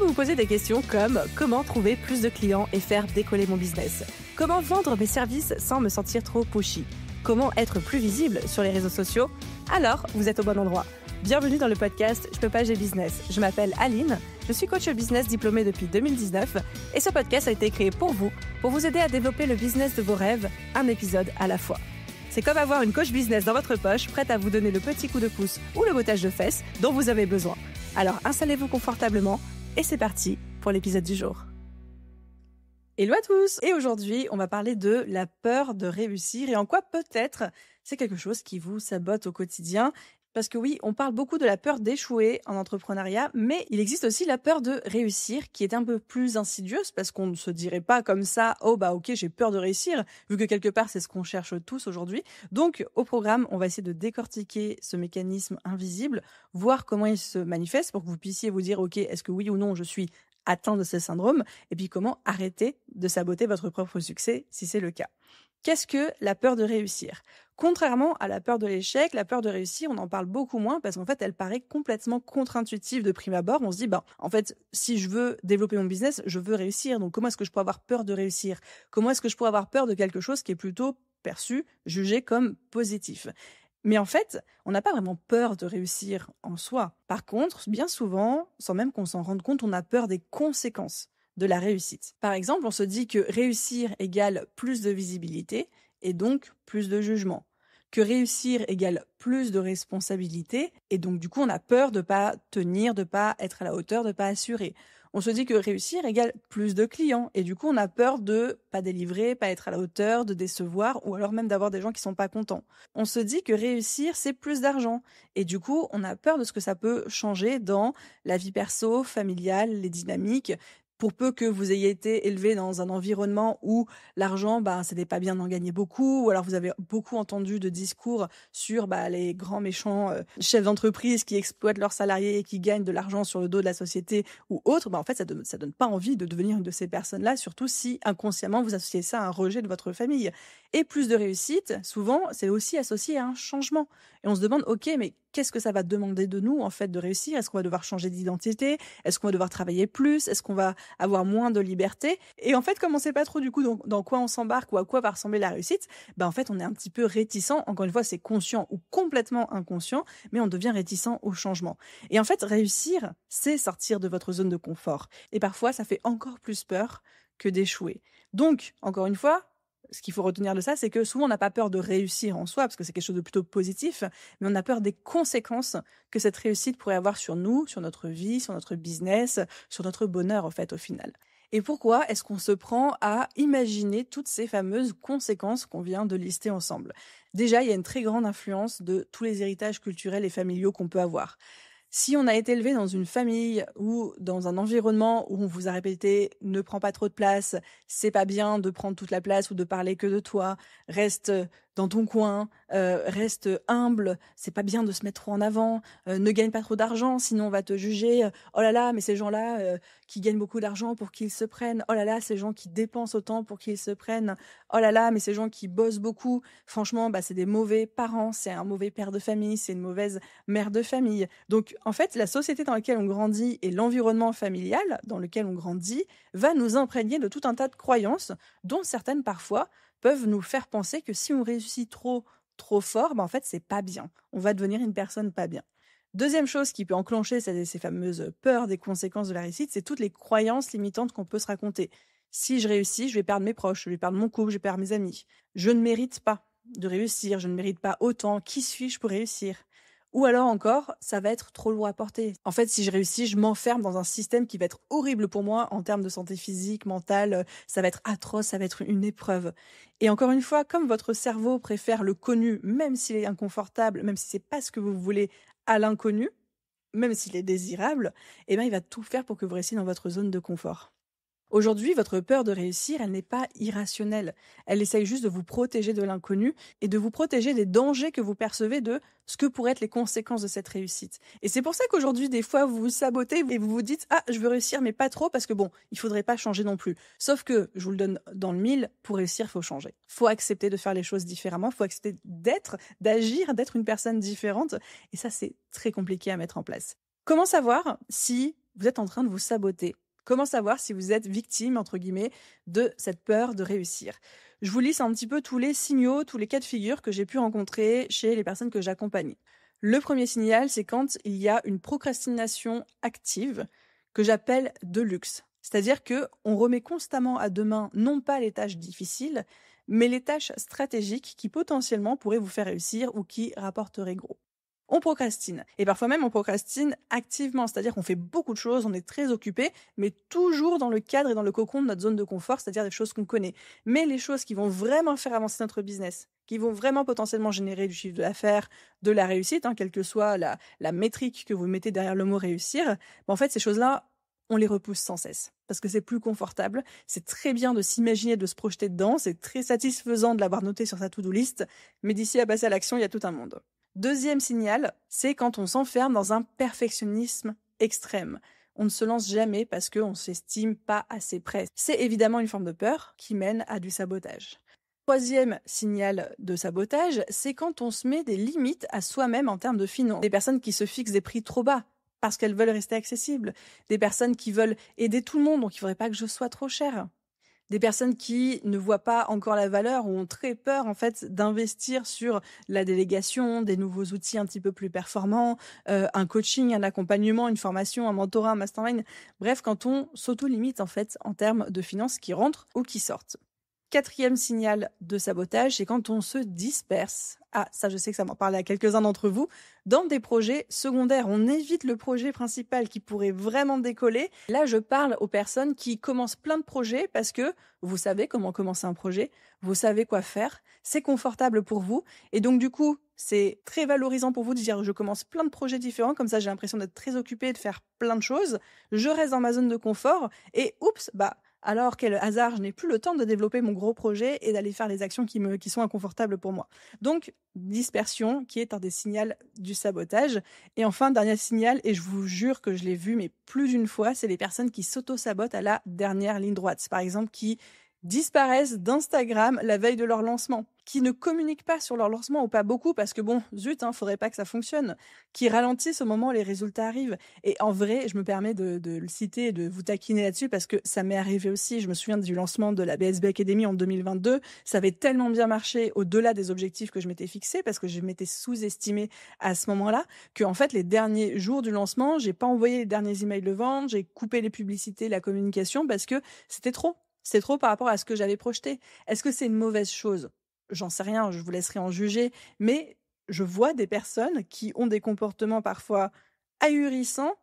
vous vous posez des questions comme comment trouver plus de clients et faire décoller mon business, comment vendre mes services sans me sentir trop pushy, comment être plus visible sur les réseaux sociaux, alors vous êtes au bon endroit. Bienvenue dans le podcast Je peux pas, j'ai business. Je m'appelle Aline, je suis coach business diplômée depuis 2019 et ce podcast a été créé pour vous aider à développer le business de vos rêves, un épisode à la fois. C'est comme avoir une coach business dans votre poche, prête à vous donner le petit coup de pouce ou le bottage de fesses dont vous avez besoin. Alors installez-vous confortablement et c'est parti pour l'épisode du jour. Hello à tous! Et aujourd'hui, on va parler de la peur de réussir et en quoi peut-être c'est quelque chose qui vous sabote au quotidien. Parce que oui, on parle beaucoup de la peur d'échouer en entrepreneuriat, mais il existe aussi la peur de réussir qui est un peu plus insidieuse parce qu'on ne se dirait pas comme ça « Oh bah ok, j'ai peur de réussir », vu que quelque part c'est ce qu'on cherche tous aujourd'hui. Donc au programme, on va essayer de décortiquer ce mécanisme invisible, voir comment il se manifeste pour que vous puissiez vous dire « Ok, est-ce que oui ou non je suis atteint de ce syndrome ?» et puis comment arrêter de saboter votre propre succès si c'est le cas. Qu'est-ce que la peur de réussir ? Contrairement à la peur de l'échec, la peur de réussir, on en parle beaucoup moins parce qu'en fait, elle paraît complètement contre-intuitive de prime abord. On se dit, en fait, si je veux développer mon business, je veux réussir. Donc, comment est-ce que je peux avoir peur de réussir ? Comment est-ce que je peux avoir peur de quelque chose qui est plutôt perçu, jugé comme positif ? Mais en fait, on n'a pas vraiment peur de réussir en soi. Par contre, bien souvent, sans même qu'on s'en rende compte, on a peur des conséquences de la réussite. Par exemple, on se dit que réussir égale plus de visibilité et donc plus de jugement. Que réussir égale plus de responsabilité et donc du coup on a peur de pas tenir, de pas être à la hauteur, de pas assurer. On se dit que réussir égale plus de clients et du coup on a peur de pas délivrer, pas être à la hauteur, de décevoir ou alors même d'avoir des gens qui sont pas contents. On se dit que réussir c'est plus d'argent et du coup on a peur de ce que ça peut changer dans la vie perso, familiale, les dynamiques. Pour peu que vous ayez été élevé dans un environnement où l'argent, c'était pas bien d'en gagner beaucoup, ou alors vous avez beaucoup entendu de discours sur les grands méchants chefs d'entreprise qui exploitent leurs salariés et qui gagnent de l'argent sur le dos de la société ou autre, en fait ça donne pas envie de devenir une de ces personnes-là, surtout si inconsciemment vous associez ça à un rejet de votre famille. Et plus de réussite, souvent, c'est aussi associé à un changement. Et on se demande, ok, mais qu'est-ce que ça va demander de nous, en fait, de réussir ? Est-ce qu'on va devoir changer d'identité ? Est-ce qu'on va devoir travailler plus ? Est-ce qu'on va avoir moins de liberté ? Et en fait, comme on sait pas trop, du coup, dans quoi on s'embarque ou à quoi va ressembler la réussite, en fait, on est un petit peu réticent. Encore une fois, c'est conscient ou complètement inconscient, mais on devient réticent au changement. Et en fait, réussir, c'est sortir de votre zone de confort. Et parfois, ça fait encore plus peur que d'échouer. Donc, encore une fois, ce qu'il faut retenir de ça, c'est que souvent on n'a pas peur de réussir en soi, parce que c'est quelque chose de plutôt positif, mais on a peur des conséquences que cette réussite pourrait avoir sur nous, sur notre vie, sur notre business, sur notre bonheur, en fait, au final. Et pourquoi est-ce qu'on se prend à imaginer toutes ces fameuses conséquences qu'on vient de lister ensemble ? Déjà, il y a une très grande influence de tous les héritages culturels et familiaux qu'on peut avoir. Si on a été élevé dans une famille ou dans un environnement où on vous a répété « ne prends pas trop de place, c'est pas bien de prendre toute la place ou de parler que de toi, reste dans ton coin, reste humble, c'est pas bien de se mettre trop en avant, ne gagne pas trop d'argent sinon on va te juger, oh là là mais ces gens-là qui gagnent beaucoup d'argent pour qu'ils se prennent, oh là là ces gens qui dépensent autant pour qu'ils se prennent, oh là là mais ces gens qui bossent beaucoup, franchement c'est des mauvais parents, c'est un mauvais père de famille, c'est une mauvaise mère de famille ». Donc en fait la société dans laquelle on grandit et l'environnement familial dans lequel on grandit va nous imprégner de tout un tas de croyances dont certaines parfois peuvent nous faire penser que si on réussit trop fort, en fait, c'est pas bien. On va devenir une personne pas bien. Deuxième chose qui peut enclencher ces fameuses peurs des conséquences de la réussite, c'est toutes les croyances limitantes qu'on peut se raconter. Si je réussis, je vais perdre mes proches, je vais perdre mon couple, je vais perdre mes amis. Je ne mérite pas de réussir, je ne mérite pas autant. Qui suis-je pour réussir ? Ou alors encore, ça va être trop lourd à porter. En fait, si je réussis, je m'enferme dans un système qui va être horrible pour moi en termes de santé physique, mentale. Ça va être atroce, ça va être une épreuve. Et encore une fois, comme votre cerveau préfère le connu, même s'il est inconfortable, même si c'est pas ce que vous voulez, à l'inconnu, même s'il est désirable, il va tout faire pour que vous restiez dans votre zone de confort. Aujourd'hui, votre peur de réussir, elle n'est pas irrationnelle. Elle essaye juste de vous protéger de l'inconnu et de vous protéger des dangers que vous percevez de ce que pourraient être les conséquences de cette réussite. Et c'est pour ça qu'aujourd'hui, des fois, vous vous sabotez et vous vous dites « Ah, je veux réussir, mais pas trop, parce que il faudrait pas changer non plus. » Sauf que, je vous le donne dans le mille, pour réussir, il faut changer. Il faut accepter de faire les choses différemment, il faut accepter d'agir, d'être une personne différente. Et ça, c'est très compliqué à mettre en place. Comment savoir si vous êtes en train de vous saboter. Comment savoir si vous êtes victime, entre guillemets, de cette peur de réussir? Je vous liste un petit peu tous les signaux, tous les cas de figure que j'ai pu rencontrer chez les personnes que j'accompagne. Le premier signal, c'est quand il y a une procrastination active que j'appelle de luxe. C'est-à-dire que on remet constamment à demain non pas les tâches difficiles, mais les tâches stratégiques qui potentiellement pourraient vous faire réussir ou qui rapporteraient gros. On procrastine. Et parfois même, on procrastine activement. C'est-à-dire qu'on fait beaucoup de choses, on est très occupé, mais toujours dans le cadre et dans le cocon de notre zone de confort, c'est-à-dire des choses qu'on connaît. Mais les choses qui vont vraiment faire avancer notre business, qui vont vraiment potentiellement générer du chiffre d'affaires, de la réussite, quelle que soit la métrique que vous mettez derrière le mot réussir, en fait, ces choses-là, on les repousse sans cesse. Parce que c'est plus confortable. C'est très bien de s'imaginer, de se projeter dedans. C'est très satisfaisant de l'avoir noté sur sa to-do list. Mais d'ici à passer à l'action, il y a tout un monde. Deuxième signal, c'est quand on s'enferme dans un perfectionnisme extrême. On ne se lance jamais parce qu'on ne s'estime pas assez prêt. C'est évidemment une forme de peur qui mène à du sabotage. Troisième signal de sabotage, c'est quand on se met des limites à soi-même en termes de finances. Des personnes qui se fixent des prix trop bas parce qu'elles veulent rester accessibles. Des personnes qui veulent aider tout le monde, donc il ne faudrait pas que je sois trop chère. Des personnes qui ne voient pas encore la valeur ou ont très peur en fait d'investir sur la délégation, des nouveaux outils un petit peu plus performants, un coaching, un accompagnement, une formation, un mentorat, un mastermind. Bref, quand on s'auto-limite en fait en termes de finances qui rentrent ou qui sortent. Quatrième signal de sabotage, c'est quand on se disperse. Ah, ça je sais que ça m'en parle à quelques-uns d'entre vous. Dans des projets secondaires, on évite le projet principal qui pourrait vraiment décoller. Là, je parle aux personnes qui commencent plein de projets parce que vous savez comment commencer un projet, vous savez quoi faire, c'est confortable pour vous. Et donc du coup, c'est très valorisant pour vous de dire je commence plein de projets différents, comme ça j'ai l'impression d'être très occupée, de faire plein de choses. Je reste dans ma zone de confort et oups, alors quel hasard, je n'ai plus le temps de développer mon gros projet et d'aller faire les actions qui sont inconfortables pour moi. Donc, dispersion qui est un des signaux du sabotage. Et enfin, dernier signal, et je vous jure que je l'ai vu, mais plus d'une fois, c'est les personnes qui s'auto-sabotent à la dernière ligne droite. Par exemple, qui disparaissent d'Instagram la veille de leur lancement, qui ne communiquent pas sur leur lancement ou pas beaucoup parce que faudrait pas que ça fonctionne, qui ralentissent au moment où les résultats arrivent. Et en vrai, je me permets de le citer et de vous taquiner là-dessus parce que ça m'est arrivé aussi. Je me souviens du lancement de la BSB Academy en 2022. Ça avait tellement bien marché au-delà des objectifs que je m'étais fixés parce que je m'étais sous-estimée à ce moment-là que, en fait, les derniers jours du lancement, j'ai pas envoyé les derniers emails de vente, j'ai coupé les publicités, la communication parce que c'était trop. C'est trop par rapport à ce que j'avais projeté. Est-ce que c'est une mauvaise chose? J'en sais rien, je vous laisserai en juger. Mais je vois des personnes qui ont des comportements parfois ahurissants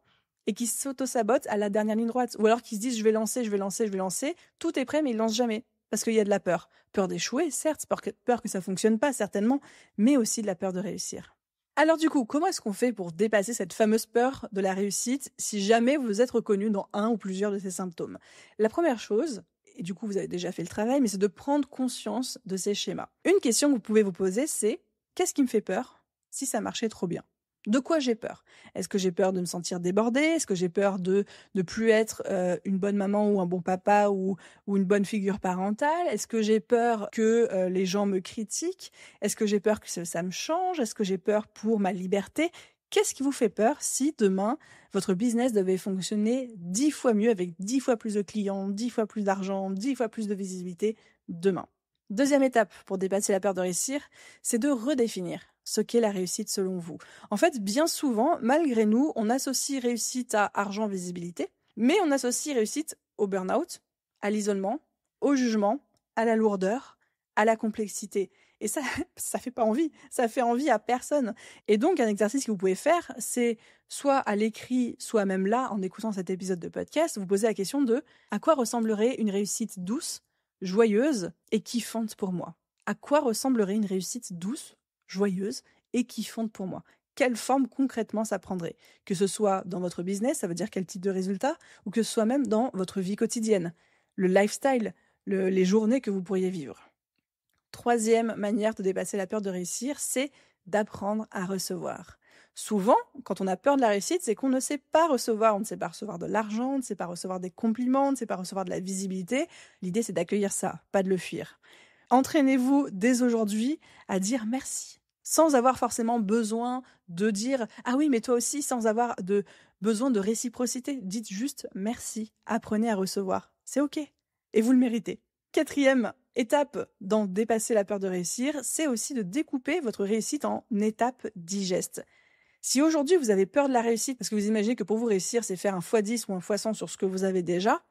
et qui s'auto-sabotent à la dernière ligne droite. Ou alors qui se disent je vais lancer. Tout est prêt mais ils lancent jamais. Parce qu'il y a de la peur. Peur d'échouer, certes, peur que ça fonctionne pas, certainement, mais aussi de la peur de réussir. Alors du coup, comment est-ce qu'on fait pour dépasser cette fameuse peur de la réussite si jamais vous êtes reconnu dans un ou plusieurs de ces symptômes? La première chose, et du coup vous avez déjà fait le travail, mais c'est de prendre conscience de ces schémas. Une question que vous pouvez vous poser, c'est qu'est-ce qui me fait peur si ça marchait trop bien? De quoi j'ai peur? Est-ce que j'ai peur de me sentir débordée? Est-ce que j'ai peur de ne plus être une bonne maman ou un bon papa ou une bonne figure parentale? Est-ce que j'ai peur que les gens me critiquent? Est-ce que j'ai peur que ça me change? Est-ce que j'ai peur pour ma liberté? Qu'est-ce qui vous fait peur si demain, votre business devait fonctionner 10 fois mieux avec 10 fois plus de clients, 10 fois plus d'argent, 10 fois plus de visibilité demain? Deuxième étape pour dépasser la peur de réussir, c'est de redéfinir ce qu'est la réussite selon vous. En fait, bien souvent, malgré nous, on associe réussite à argent, visibilité, mais on associe réussite au burn-out, à l'isolement, au jugement, à la lourdeur, à la complexité. Et ça, ça fait pas envie. Ça fait envie à personne. Et donc, un exercice que vous pouvez faire, c'est soit à l'écrit, soit même là, en écoutant cet épisode de podcast, vous posez la question de à quoi ressemblerait une réussite douce, joyeuse et kiffante pour moi? À quoi ressemblerait une réussite douce, joyeuse et kiffante pour moi? Quelle forme concrètement ça prendrait? Que ce soit dans votre business, ça veut dire quel type de résultat, ou que ce soit même dans votre vie quotidienne, le lifestyle, les journées que vous pourriez vivre. Troisième manière de dépasser la peur de réussir, c'est d'apprendre à recevoir. Souvent, quand on a peur de la réussite, c'est qu'on ne sait pas recevoir. On ne sait pas recevoir de l'argent, on ne sait pas recevoir des compliments, on ne sait pas recevoir de la visibilité. L'idée, c'est d'accueillir ça, pas de le fuir. Entraînez-vous dès aujourd'hui à dire merci, sans avoir forcément besoin de dire « Ah oui, mais toi aussi », sans avoir besoin de réciprocité. Dites juste merci. Apprenez à recevoir. C'est OK. Et vous le méritez. 4e étape dans dépasser la peur de réussir, c'est aussi de découper votre réussite en étapes digestes. Si aujourd'hui vous avez peur de la réussite parce que vous imaginez que pour vous réussir c'est faire un x10 ou un x100 sur ce que vous avez déjà,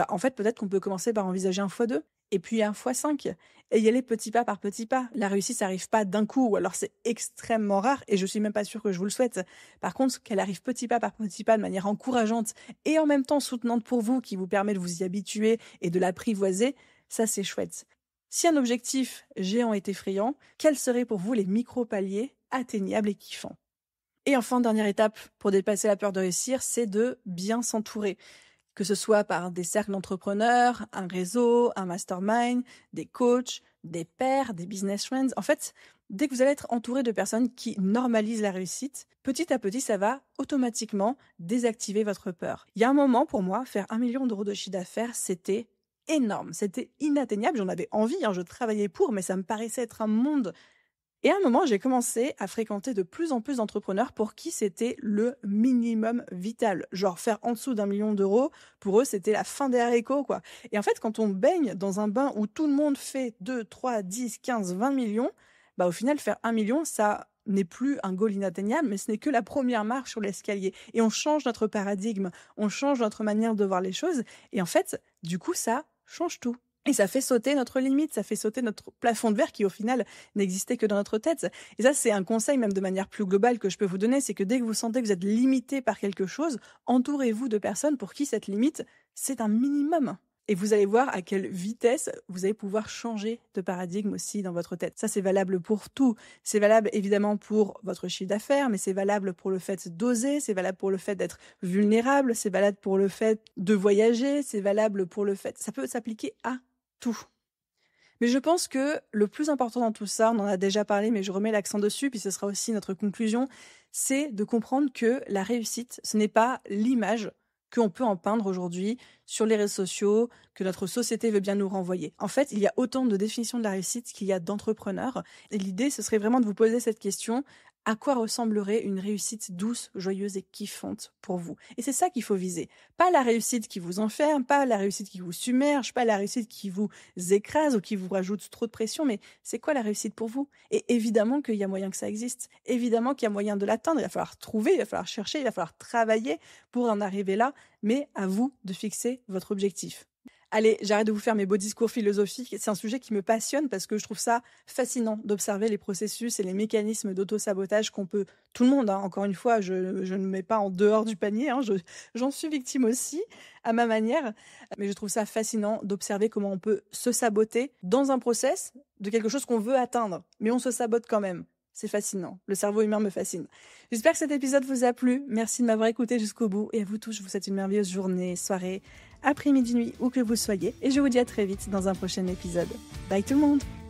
en fait peut-être qu'on peut commencer par envisager un x2 et puis un x5 et y aller petit pas par petit pas. La réussite ça arrive pas d'un coup ou alors c'est extrêmement rare et je suis même pas sûre que je vous le souhaite. Par contre qu'elle arrive petit pas par petit pas de manière encourageante et en même temps soutenante pour vous qui vous permet de vous y habituer et de l'apprivoiser, ça c'est chouette. Si un objectif géant est effrayant, quels seraient pour vous les micro-paliers atteignables et kiffants ? Et enfin, dernière étape pour dépasser la peur de réussir, c'est de bien s'entourer. Que ce soit par des cercles d'entrepreneurs, un réseau, un mastermind, des coachs, des pairs, des business friends. En fait, dès que vous allez être entouré de personnes qui normalisent la réussite, petit à petit, ça va automatiquement désactiver votre peur. Il y a un moment, pour moi, faire 1 million d'euros de chiffre d'affaires, c'était énorme. C'était inatteignable. J'en avais envie, je travaillais pour, mais ça me paraissait être un monde. Et à un moment, j'ai commencé à fréquenter de plus en plus d'entrepreneurs pour qui c'était le minimum vital. Genre faire en dessous d'1 million d'euros, pour eux, c'était la fin des haricots, quoi. Et en fait, quand on baigne dans un bain où tout le monde fait 2, 3, 10, 15, 20 millions, au final, faire 1 million, ça n'est plus un goal inatteignable, mais ce n'est que la première marche sur l'escalier. Et on change notre paradigme, on change notre manière de voir les choses. Et en fait, du coup, ça change tout. Et ça fait sauter notre limite, ça fait sauter notre plafond de verre qui, au final, n'existait que dans notre tête. Et ça, c'est un conseil, même de manière plus globale, que je peux vous donner, c'est que dès que vous sentez que vous êtes limité par quelque chose, entourez-vous de personnes pour qui cette limite, c'est un minimum. Et vous allez voir à quelle vitesse vous allez pouvoir changer de paradigme aussi dans votre tête. Ça, c'est valable pour tout. C'est valable évidemment pour votre chiffre d'affaires, mais c'est valable pour le fait d'oser, c'est valable pour le fait d'être vulnérable, c'est valable pour le fait de voyager, c'est valable pour le fait... Ça peut s'appliquer à tout. Mais je pense que le plus important dans tout ça, on en a déjà parlé, mais je remets l'accent dessus, puis ce sera aussi notre conclusion, c'est de comprendre que la réussite, ce n'est pas l'image qu'on peut en peindre aujourd'hui sur les réseaux sociaux, que notre société veut bien nous renvoyer. En fait, il y a autant de définitions de la réussite qu'il y a d'entrepreneurs. Et l'idée, ce serait vraiment de vous poser cette question: à quoi ressemblerait une réussite douce, joyeuse et kiffante pour vous? Et c'est ça qu'il faut viser. Pas la réussite qui vous enferme, pas la réussite qui vous submerge, pas la réussite qui vous écrase ou qui vous rajoute trop de pression, mais c'est quoi la réussite pour vous? Et évidemment qu'il y a moyen que ça existe. Évidemment qu'il y a moyen de l'atteindre. Il va falloir trouver, il va falloir chercher, il va falloir travailler pour en arriver là. Mais à vous de fixer votre objectif. Allez, j'arrête de vous faire mes beaux discours philosophiques. C'est un sujet qui me passionne parce que je trouve ça fascinant d'observer les processus et les mécanismes d'auto-sabotage qu'on peut... Tout le monde, encore une fois, je ne me mets pas en dehors du panier. J'en suis victime aussi, à ma manière. Mais je trouve ça fascinant d'observer comment on peut se saboter dans un process de quelque chose qu'on veut atteindre. Mais on se sabote quand même. C'est fascinant. Le cerveau humain me fascine. J'espère que cet épisode vous a plu. Merci de m'avoir écouté jusqu'au bout. Et à vous tous, je vous souhaite une merveilleuse journée, soirée, après-midi, nuit, où que vous soyez. Et je vous dis à très vite dans un prochain épisode. Bye tout le monde!